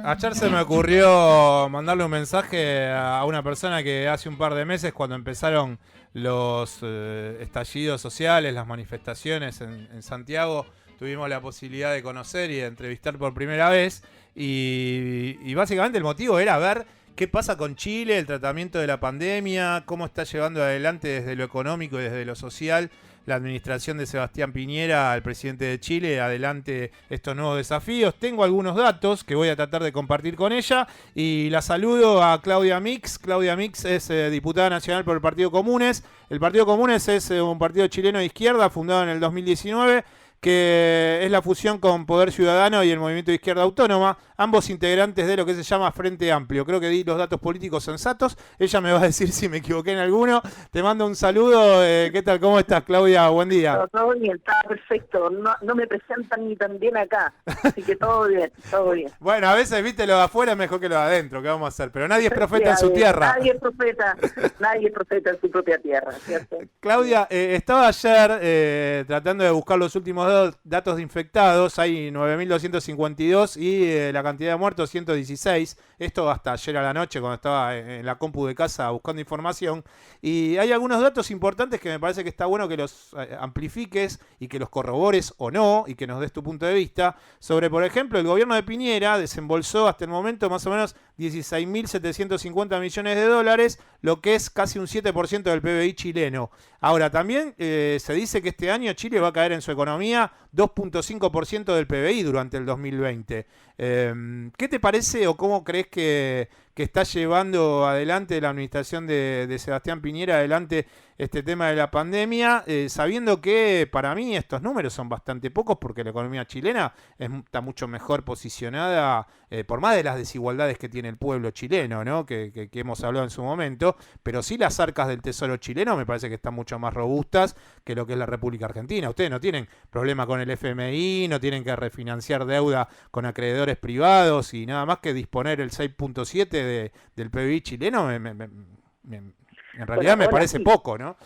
Ayer se me ocurrió mandarle un mensaje a una persona que hace un par de meses, cuando empezaron los estallidos sociales, las manifestaciones en Santiago, tuvimos la posibilidad de conocer y de entrevistar por primera vez. Y básicamente el motivo era ver qué pasa con Chile, el tratamiento de la pandemia, cómo está llevando adelante desde lo económico y desde lo social la administración de Sebastián Piñera, el presidente de Chile, adelante estos nuevos desafíos. Tengo algunos datos que voy a tratar de compartir con ella y la saludo a Claudia Mix. Claudia Mix es diputada nacional por el Partido Comunes. El Partido Comunes es un partido chileno de izquierda fundado en el 2019, que es la fusión con Poder Ciudadano y el Movimiento de Izquierda Autónoma, ambos integrantes de lo que se llama Frente Amplio. Creo que di los datos políticos sensatos. Ella me va a decir si me equivoqué en alguno. Te mando un saludo. ¿Qué tal? ¿Cómo estás, Claudia? Buen día. Todo bien, está perfecto. No me presentan ni tan bien acá. Así que todo bien, todo bien. Bueno, a veces, viste, lo de afuera es mejor que lo de adentro. ¿Qué vamos a hacer? Pero nadie es profeta en su tierra. Nadie es profeta en su propia tierra, ¿cierto? Claudia, estaba ayer tratando de buscar los últimos datos de infectados. Hay 9.252 y la cantidad de muertos 116. Esto hasta ayer a la noche, cuando estaba en la compu de casa buscando información. Y hay algunos datos importantes que me parece que está bueno que los amplifiques y que los corrobores o no, y que nos des tu punto de vista sobre, por ejemplo, el gobierno de Piñera desembolsó hasta el momento más o menos 16.750 millones de dólares, lo que es casi un 7% del PBI chileno. Ahora, también se dice que este año Chile va a caer en su economía 2.5% del PBI durante el 2020. ¿Qué te parece o cómo crees que está llevando adelante la administración de Sebastián Piñera adelante este tema de la pandemia, sabiendo que para mí estos números son bastante pocos porque la economía chilena está mucho mejor posicionada, por más de las desigualdades que tiene el pueblo chileno, ¿no? que hemos hablado en su momento, pero sí las arcas del tesoro chileno me parece que están mucho más robustas que lo que es la República Argentina. Ustedes no tienen problema con el FMI, no tienen que refinanciar deuda con acreedores privados y nada más que disponer el 6.7 del PBI chileno, en realidad me parece poco, ¿no?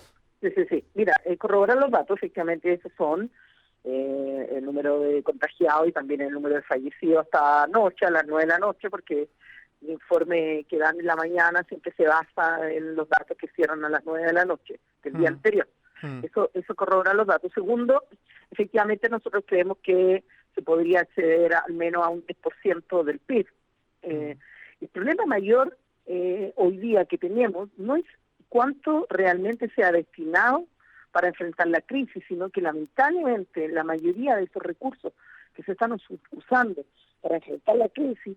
Sí. Mira, corroborar los datos, efectivamente, esos son el número de contagiados y también el número de fallecidos hasta anoche, a las 9 de la noche, porque el informe que dan en la mañana siempre se basa en los datos que cierran a las 9 de la noche del día anterior. Eso corrobora los datos. Segundo, efectivamente nosotros creemos que se podría acceder al menos a un 10% del PIB. El problema mayor hoy día que tenemos no es cuánto realmente se ha destinado para enfrentar la crisis, sino que lamentablemente la mayoría de esos recursos que se están usando para enfrentar la crisis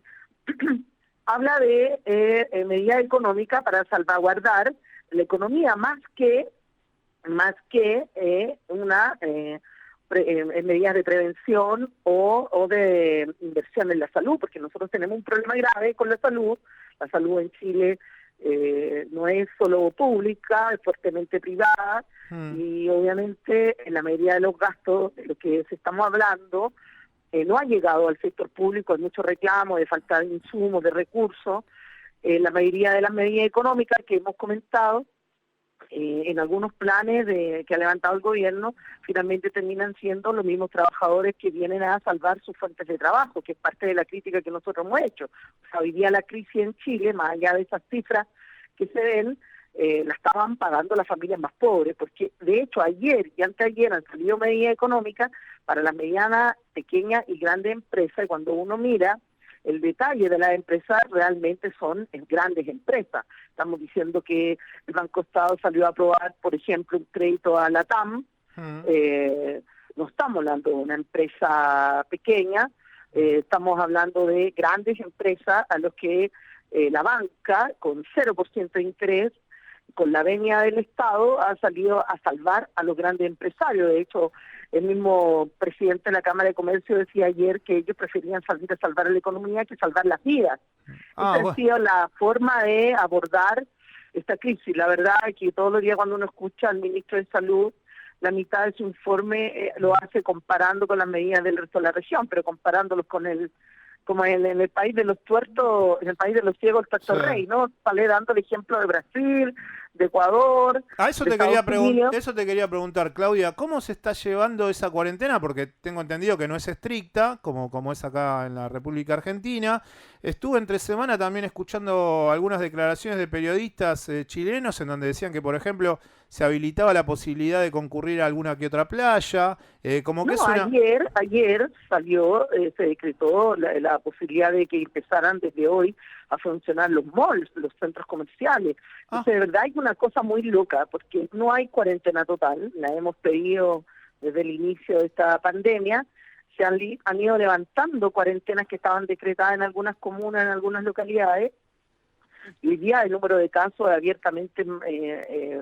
habla de medidas económicas para salvaguardar la economía más que una medidas de prevención o de inversión en la salud, porque nosotros tenemos un problema grave con la salud. La salud en Chile no es solo pública, es fuertemente privada, y obviamente en la mayoría de los gastos de lo que estamos hablando no ha llegado al sector público. Hay mucho reclamo de falta de insumos, de recursos. La mayoría de las medidas económicas que hemos comentado en algunos planes que ha levantado el gobierno, finalmente terminan siendo los mismos trabajadores que vienen a salvar sus fuentes de trabajo, que es parte de la crítica que nosotros hemos hecho. O sea, hoy día la crisis en Chile, más allá de esas cifras que se ven, la estaban pagando las familias más pobres, porque de hecho ayer y anteayer han salido medidas económicas para las medianas, pequeñas y grandes empresas, y cuando uno mira el detalle de las empresas, realmente son grandes empresas. Estamos diciendo que el Banco Estado salió a aprobar, por ejemplo, un crédito a la TAM. No estamos hablando de una empresa pequeña, estamos hablando de grandes empresas a los que la banca, con 0% de interés, con la venia del Estado, ha salido a salvar a los grandes empresarios. De hecho, el mismo presidente de la Cámara de Comercio decía ayer que ellos preferían salir a salvar la economía que salvar las vidas. Esa ha sido la forma de abordar esta crisis. La verdad es que todos los días cuando uno escucha al ministro de Salud, la mitad de su informe lo hace comparando con las medidas del resto de la región, pero comparándolos con como en el país de los tuertos, en el país de los ciegos, el tuerto rey, ¿no? Sale dando el ejemplo de Brasil, de Ecuador, Eso de te quería Estados Unidos. eso te quería preguntar, Claudia, ¿cómo se está llevando esa cuarentena? Porque tengo entendido que no es estricta, como es acá en la República Argentina. Estuve entre semana también escuchando algunas declaraciones de periodistas chilenos en donde decían que, por ejemplo, se habilitaba la posibilidad de concurrir a alguna que otra playa, como que No, es una... ayer salió, se decretó la posibilidad de que empezaran desde hoy a funcionar los malls, los centros comerciales. Ah, Entonces, de verdad hay una cosa muy loca, porque no hay cuarentena total, la hemos pedido desde el inicio de esta pandemia. Han ido levantando cuarentenas que estaban decretadas en algunas comunas, en algunas localidades, y hoy día el número de casos abiertamente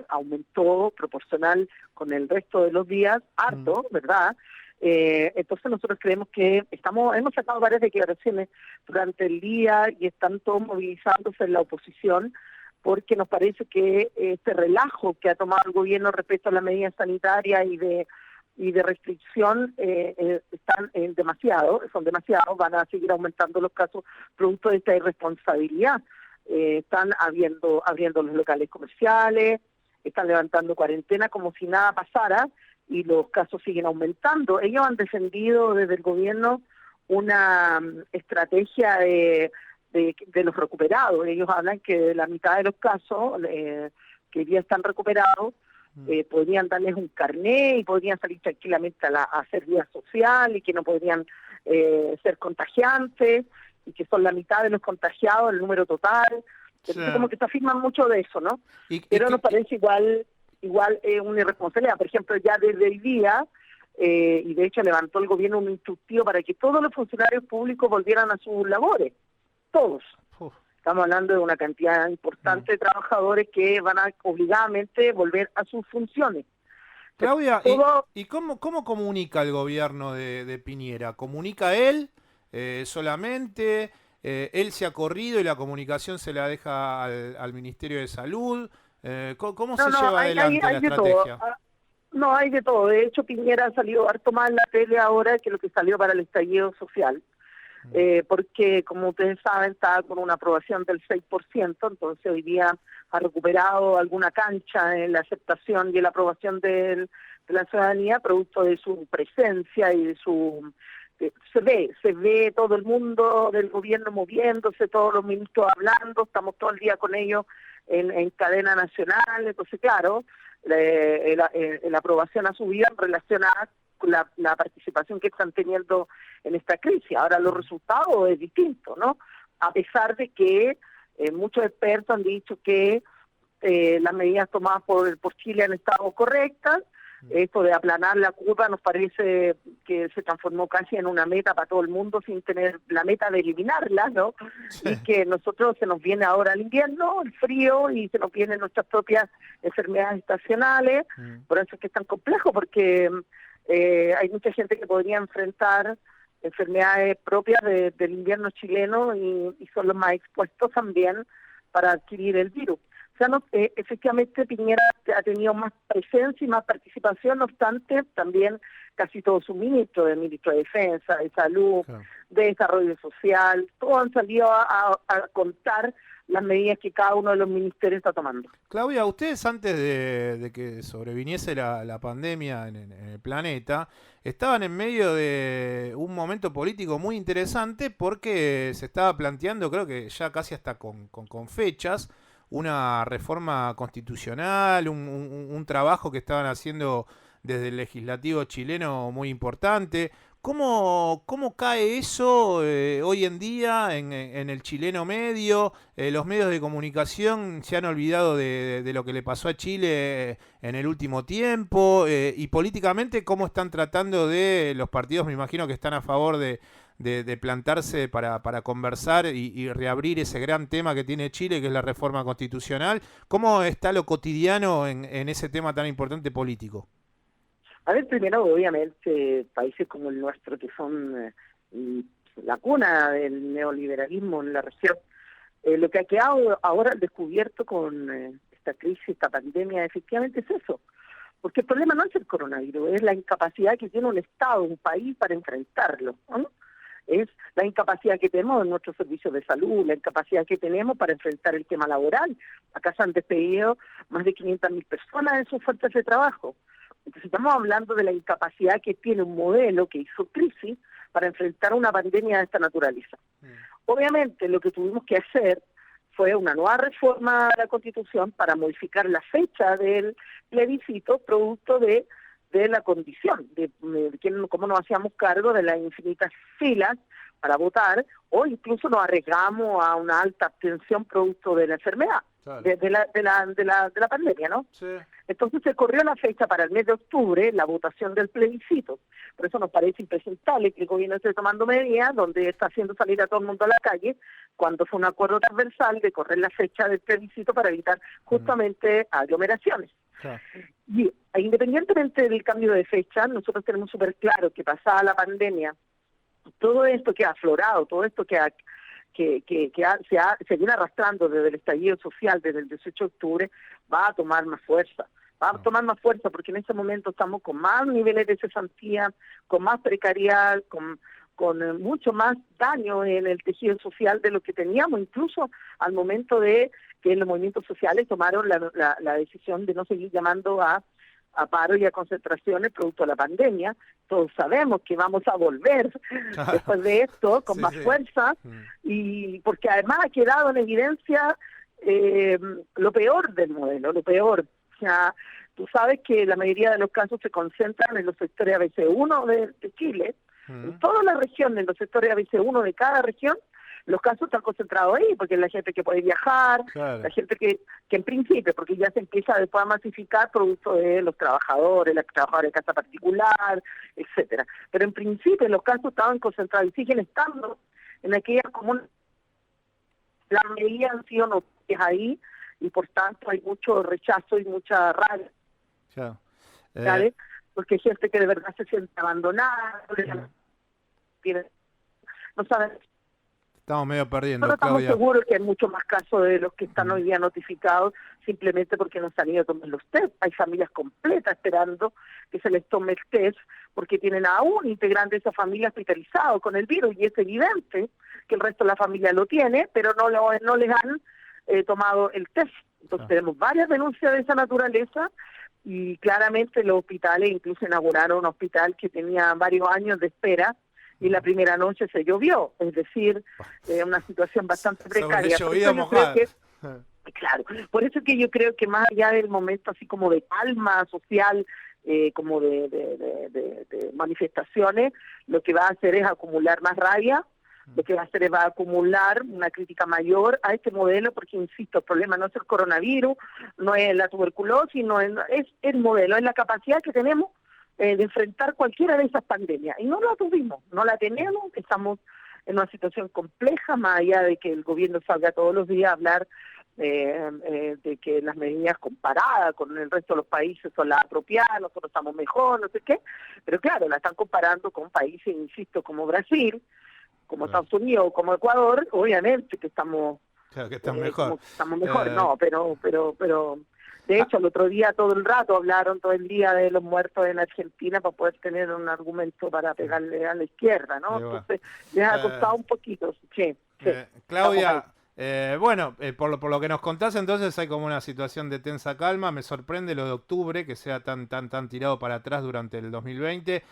aumentó proporcional con el resto de los días, mm, harto, ¿verdad? Entonces nosotros creemos que hemos sacado varias declaraciones durante el día y están todos movilizándose en la oposición porque nos parece que este relajo que ha tomado el gobierno respecto a las medidas sanitarias y de restricción son demasiados, van a seguir aumentando los casos producto de esta irresponsabilidad. Están abriendo los locales comerciales, están levantando cuarentena como si nada pasara y los casos siguen aumentando. Ellos han defendido desde el gobierno una estrategia de los recuperados. Ellos hablan que de la mitad de los casos que ya están recuperados podrían darles un carné y podrían salir tranquilamente a hacer vida social y que no podrían ser contagiantes y que son la mitad de los contagiados, el número total. sí. Entonces como que se afirman mucho de eso, ¿no? Y Pero nos parece igual una irresponsabilidad. Por ejemplo, ya desde el día, y de hecho levantó el gobierno un instructivo para que todos los funcionarios públicos volvieran a sus labores, todos. uf, Estamos hablando de una cantidad importante de trabajadores que van a obligadamente volver a sus funciones. Claudia, Todo, y cómo comunica el gobierno de Piñera? ¿Comunica él solamente? ¿Él se ha corrido y la comunicación se la deja al Ministerio de Salud? ¿Cómo no, se no, lleva adelante la hay de todo. estrategia? No, hay de todo. De hecho, Piñera ha salido harto más en la tele ahora que lo que salió para el estallido social. Porque, como ustedes saben, está con una aprobación del 6%, entonces hoy día ha recuperado alguna cancha en la aceptación y en la aprobación de la ciudadanía, producto de su presencia y de su... se ve todo el mundo del gobierno moviéndose, todos los ministros hablando, estamos todo el día con ellos en cadena nacional, entonces claro, la aprobación ha subido en relación a la participación que están teniendo en esta crisis. Ahora los resultados es distinto, ¿no? A pesar de que muchos expertos han dicho que las medidas tomadas por Chile han estado correctas. Esto de aplanar la curva nos parece que se transformó casi en una meta para todo el mundo sin tener la meta de eliminarla, ¿no? Sí. Y que nosotros se nos viene ahora el invierno, el frío, y se nos vienen nuestras propias enfermedades estacionales. Por eso es que es tan complejo, porque hay mucha gente que podría enfrentar enfermedades propias del invierno chileno y son los más expuestos también para adquirir el virus. O sea, efectivamente Piñera ha tenido más presencia y más participación, no obstante, también casi todos sus ministros, el ministro de Defensa, de Salud, Claro. de Desarrollo Social, todos han salido a contar las medidas que cada uno de los ministerios está tomando. Claudia, ustedes antes de que sobreviniese la pandemia en el planeta, estaban en medio de un momento político muy interesante porque se estaba planteando, creo que ya casi hasta con fechas, una reforma constitucional, un trabajo que estaban haciendo desde el legislativo chileno muy importante. ¿Cómo cae eso hoy en día en el chileno medio? Los medios de comunicación se han olvidado de lo que le pasó a Chile en el último tiempo, y políticamente, ¿cómo están tratando de los partidos? Me imagino que están a favor de plantarse para conversar y reabrir ese gran tema que tiene Chile, que es la reforma constitucional. ¿Cómo está lo cotidiano en ese tema tan importante político? A ver, primero, obviamente, países como el nuestro, que son la cuna del neoliberalismo en la región, lo que ha quedado ahora al descubierto con esta crisis, esta pandemia, efectivamente es eso. Porque el problema no es el coronavirus, es la incapacidad que tiene un Estado, un país para enfrentarlo, ¿no? es la incapacidad que tenemos en nuestros servicios de salud, la incapacidad que tenemos para enfrentar el tema laboral. Acá se han despedido más de 500.000 personas en sus fuentes de trabajo. Entonces estamos hablando de la incapacidad que tiene un modelo que hizo crisis para enfrentar una pandemia de esta naturaleza. Obviamente lo que tuvimos que hacer fue una nueva reforma a la Constitución para modificar la fecha del plebiscito producto de la condición, de cómo nos hacíamos cargo de las infinitas filas para votar, o incluso nos arriesgamos a una alta abstención producto de la enfermedad, claro, de la pandemia, ¿no? Sí. Entonces se corrió la fecha para el mes de octubre, la votación del plebiscito. Por eso nos parece impresentable que el gobierno esté tomando medidas donde está haciendo salir a todo el mundo a la calle, cuando fue un acuerdo transversal de correr la fecha del plebiscito para evitar justamente aglomeraciones. Claro. Y independientemente del cambio de fecha, nosotros tenemos súper claro que pasada la pandemia, todo esto que ha aflorado, todo esto se viene arrastrando desde el estallido social, desde el 18 de octubre, va a tomar más fuerza. Va a tomar más fuerza porque en este momento estamos con más niveles de cesantía, con más precariedad, con mucho más daño en el tejido social de lo que teníamos, incluso al momento de que los movimientos sociales tomaron la decisión de no seguir llamando a paro y a concentraciones producto de la pandemia. Todos sabemos que vamos a volver después de esto con más fuerza, y porque además ha quedado en evidencia lo peor del modelo, lo peor. O sea, tú sabes que la mayoría de los casos se concentran en los sectores ABC1 de Chile. En toda la región, en los sectores ABC1 de cada región, los casos están concentrados ahí, porque es la gente que puede viajar, claro, la gente que en principio, porque ya se empieza después a masificar producto de los trabajadores, las trabajadoras de casa particular, etcétera. Pero en principio los casos estaban concentrados y siguen estando en aquellas comunas. Las medidas han sido noticias ahí, y por tanto hay mucho rechazo y mucha rabia. Claro. ¿Sabes? Porque hay gente que de verdad se siente abandonada, no saben. Estamos medio perdiendo, Pero estamos Claudia. seguros que hay mucho más casos de los que están hoy día notificados simplemente porque no se han ido a tomar los test. Hay familias completas esperando que se les tome el test porque tienen a un integrante de esa familia hospitalizado con el virus, y es evidente que el resto de la familia lo tiene, pero no les han tomado el test. Entonces tenemos varias denuncias de esa naturaleza, y claramente los hospitales incluso inauguraron un hospital que tenía varios años de espera, y la primera noche se llovió, es decir, una situación bastante precaria. Claro, por eso que yo creo que más allá del momento así como de calma social, como de manifestaciones, lo que va a hacer es acumular más rabia, lo que va a hacer es acumular una crítica mayor a este modelo, porque insisto, el problema no es el coronavirus, no es la tuberculosis, no es el modelo, es la capacidad que tenemos de enfrentar cualquiera de esas pandemias, y no la tuvimos, no la tenemos. Estamos en una situación compleja, más allá de que el gobierno salga todos los días a hablar de que las medidas comparadas con el resto de los países son las apropiadas, nosotros estamos mejor, no sé qué, pero claro, la están comparando con países, insisto, como Brasil, como Estados Unidos, como Ecuador. Obviamente que estamos, claro, que están mejor. Estamos mejor, no, pero de hecho, el otro día todo el rato hablaron todo el día de los muertos en Argentina para poder tener un argumento para pegarle a la izquierda, ¿no? Entonces, les ha costado un poquito. Sí. Claudia, por lo que nos contás, entonces hay como una situación de tensa calma. Me sorprende lo de octubre, que sea tan tirado para atrás durante el 2020.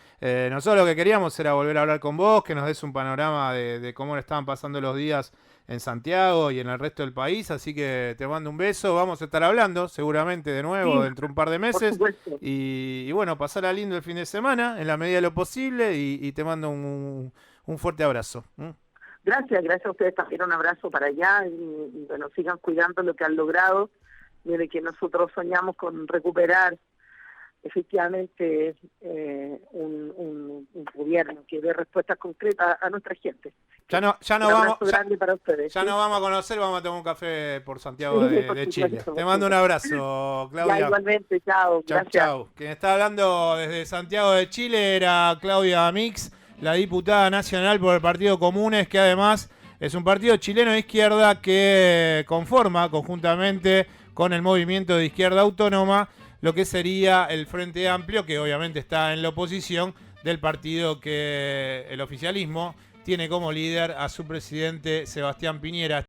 Nosotros lo que queríamos era volver a hablar con vos, que nos des un panorama de cómo le estaban pasando los días en Santiago y en el resto del país, así que te mando un beso. Vamos a estar hablando seguramente de nuevo dentro de un par de meses, y bueno, pasará lindo el fin de semana en la medida de lo posible, y te mando un fuerte abrazo. Gracias a ustedes también, un abrazo para allá, y bueno, sigan cuidando lo que han logrado, desde que nosotros soñamos con recuperar efectivamente un gobierno que dé respuestas concretas a nuestra gente. Ya no vamos a conocer, vamos a tomar un café por Santiago de Chile. Te mando un abrazo, Claudia. Ya, igualmente, chao. Gracias. Chao. Quien está hablando desde Santiago de Chile era Claudia Mix, la diputada nacional por el Partido Comunes, que además es un partido chileno de izquierda que conforma conjuntamente con el Movimiento de Izquierda Autónoma lo que sería el Frente Amplio, que obviamente está en la oposición del partido que el oficialismo tiene como líder a su presidente Sebastián Piñera.